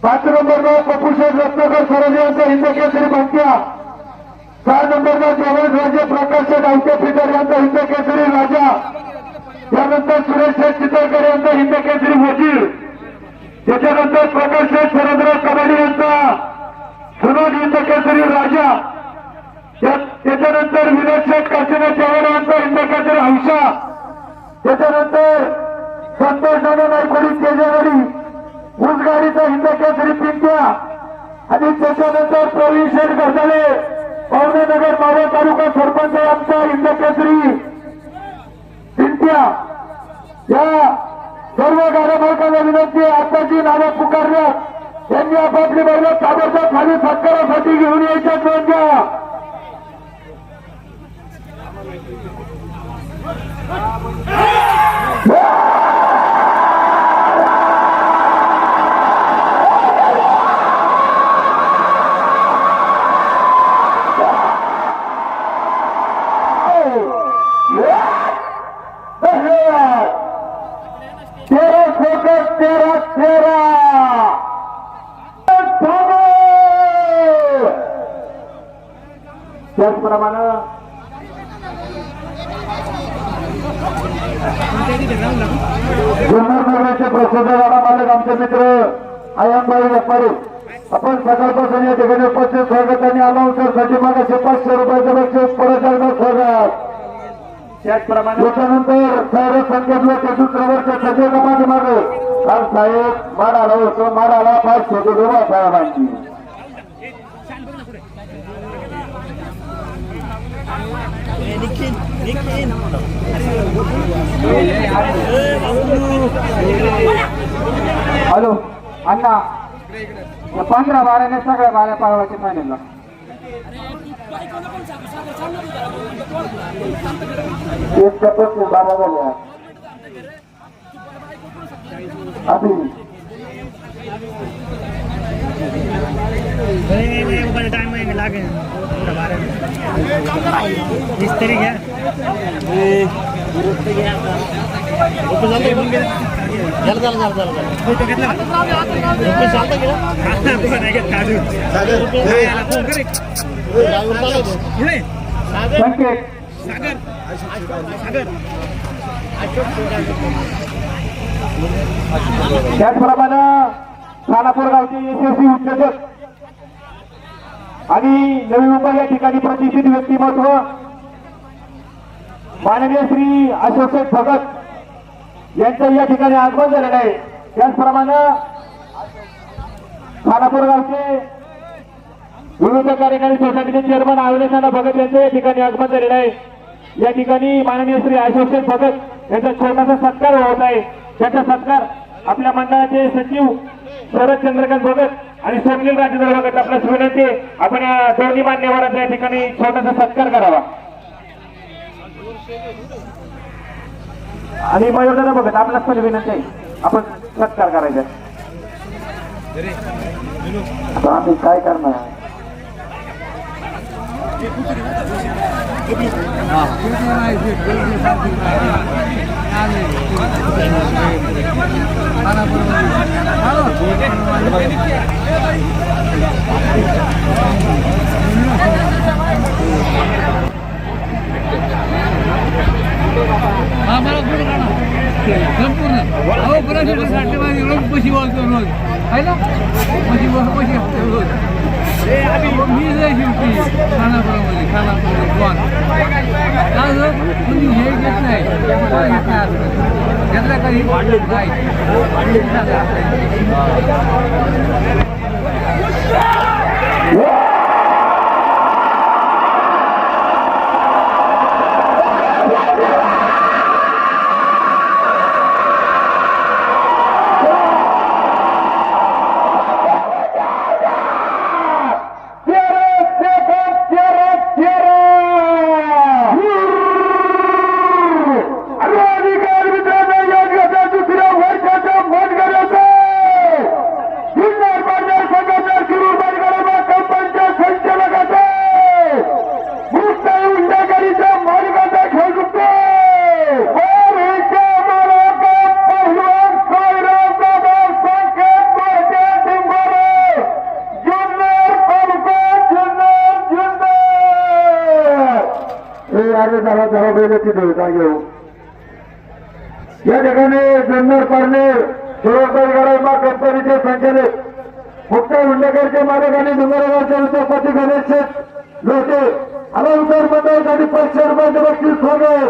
5 नंबरला पपुषेठ रत्नाकर सरजे यांचा हिंद केसरी बंक्या, 6 नंबरला जवळ राजे प्रकाश डावटे फिटर यांचा हिंद केसरी राजा, त्यानंतर सुरेश चितळकर यांचा हिंद केसरी वजीर, त्याच्यानंतर प्रकाश शरदराव कबाडी यांचा सुनोद हिंद केसरी राजा, त्याच्यानंतर विनोद शेठ काशीनाथ चव्हाण यांचा हिंद केसरी हंसा, त्याच्यानंतर संतोष नाना नायकोडी केजेवाडी ऊसगाडीचा हिंद केसरी पिंट्या, आणि त्याच्यानंतर प्रवीण शेठ गरजाले पावणेनगर मावळ तालुका सरपंच यांचा हिंद केसरी पिंट्या. या सर्व गाड्या मालकांना विनंती आहे, आता जी नावं पुकारल्यात त्यांनी आपापली बैल ताबडतोब खाली सत्कारासाठी घेऊन यायच्या नोंद घ्या. त्याचप्रमाणे जुन्नरनगरचे प्रसिद्ध गाडा मालक आमचे मित्र आयनबाई व्यापारी, आपण सकाळपासून या ठिकाणी उपस्थित स्वागत आणि अनाउन्सरसाठी मागाशी 500 रुपयाचं बक्षीस परत एकदा स्वागत. त्याचप्रमाणे त्याच्यानंतर साहेब संकेतलं ते दुसऱ्या वर्ष सध्या पाठीमागे काल साहेब माड आला होतो, माड आला 500 रुपये साहेबांची. हॅलो अण्णा, 15-12 सगळ्या बाऱ्या पाळवाच्या फायनलला बाबा बोलूया टाइम लागे मिस्त्री घ्या त्याचप्रमाणे खानापूर गावचे यशस्वी उद्योजक आणि नवी मुंबई या ठिकाणी प्रतिष्ठित व्यक्तिमत्व माननीय श्री अशोक भगत यांचं या ठिकाणी आगमन झालेलं आहे. त्याचप्रमाणे खानापूर गावचे विविध कार्यकारी सोसायटीचे चेअरमन आविलेशाना भगत यांचं या ठिकाणी आगमन झालेलं आहे. या ठिकाणी माननीय श्री अशोक भगत यांचा छोटासा सत्कार होत आहे. त्याचा सत्कार आपल्या मंडळाचे सचिव शरद चंद्रकांत भगत आणि स्वप्नील राजेंद्र भगत आपल्यास विनंती आहे, आपण या दोन्ही मान्यवरांचा या ठिकाणी छोटासा सत्कार करावा. आणि मयूरदादा भगत आपल्यास पण विनंती आहे, आपण सत्कार करायचा. आता आम्ही काय करणार? पशी बोलतो रोज आहे ना, पशी रोज मी शेवटी खानापुरामध्ये तुम्ही हे घेत नाही घेतला काही हे अरे जरा जरा बैल तिथे जागे या ठिकाणी जुन्नर पारणे शिरोबाईगडा कंपनीचे संचालक मुक्ता हुंडेकरचे मालक आणि डोंगरगावचे उद्योगपती गणेश लोटे अलंकार मंडळासाठी 500 रुपयाचे बक्षीस स्वागत.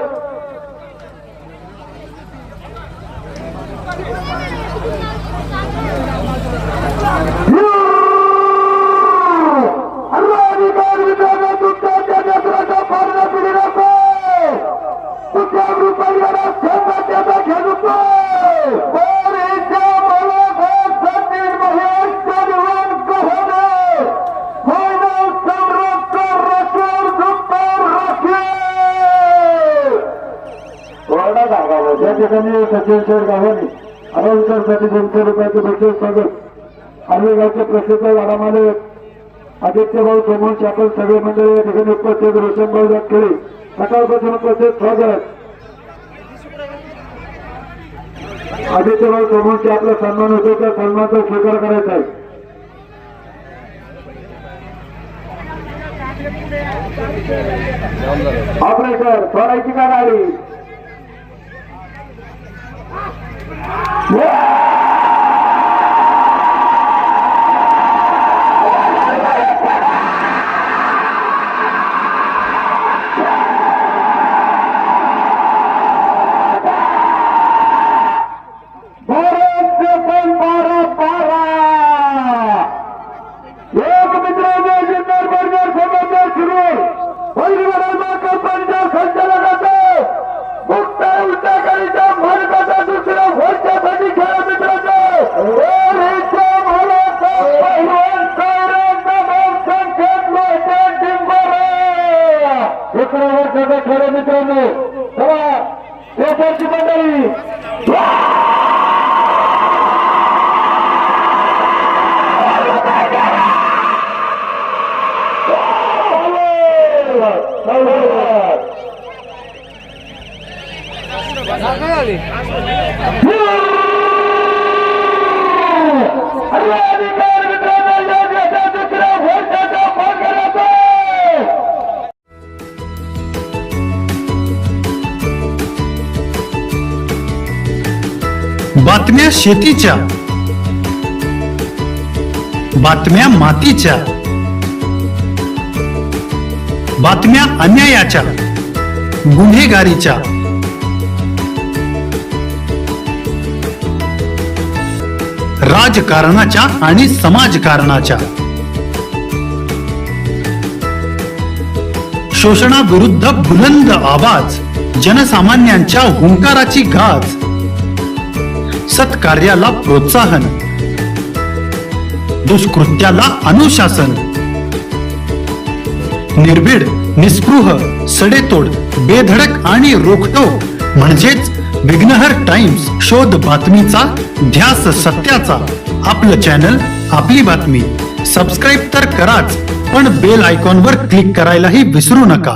अधिकार विभागातून त्या नेत्राचा फारला पिढी नको कुठल्या रुपयाला संघाचा घेतो या ठिकाणी सचिन शेठ गावाने अलंकारसाठी 200 रुपयाचे बक्षीस स्वागत. आर्वीगावचे प्रसिद्ध वाडा मालक आदित्यभाऊ सोमवंशी आपण सगळे मंडळी या ठिकाणी उपस्थित रोशनभाऊ जातखेडे सकाळपासून उपस्थित स्वागत. आदित्यभाऊ सोमवंशी आपला सन्मान होतो त्या सन्मानाचा स्वीकार करायचा आहे. ऑपरेटर सोडायची का गाडी खरं मित्रांनो चला व्यापारची मंडळी बातम्या शेतीच्या, बातम्या मातीच्या, बातम्या अन्यायाच्या, गुन्हेगारीच्या, राजकारणाच्या आणि समाजकारणाच्या, शोषणाविरुद्ध बुलंद आवाज, जनसामान्यांच्या हुंकाराची गाज, सत्कार्याला प्रोत्साहन, दुष्कृत्याला अनुशासन, निर्भीड, निस्पृह, सडेतोड, बेधडक आणि रोखठोक म्हणजेच विघ्नहर टाइम्स. शोध बातमीचा, ध्यास सत्याचा. आपलं चॅनल, आपली बातमी. सबस्क्राईब तर कराच, पण बेल आयकॉनवर क्लिक करायलाही विसरू नका.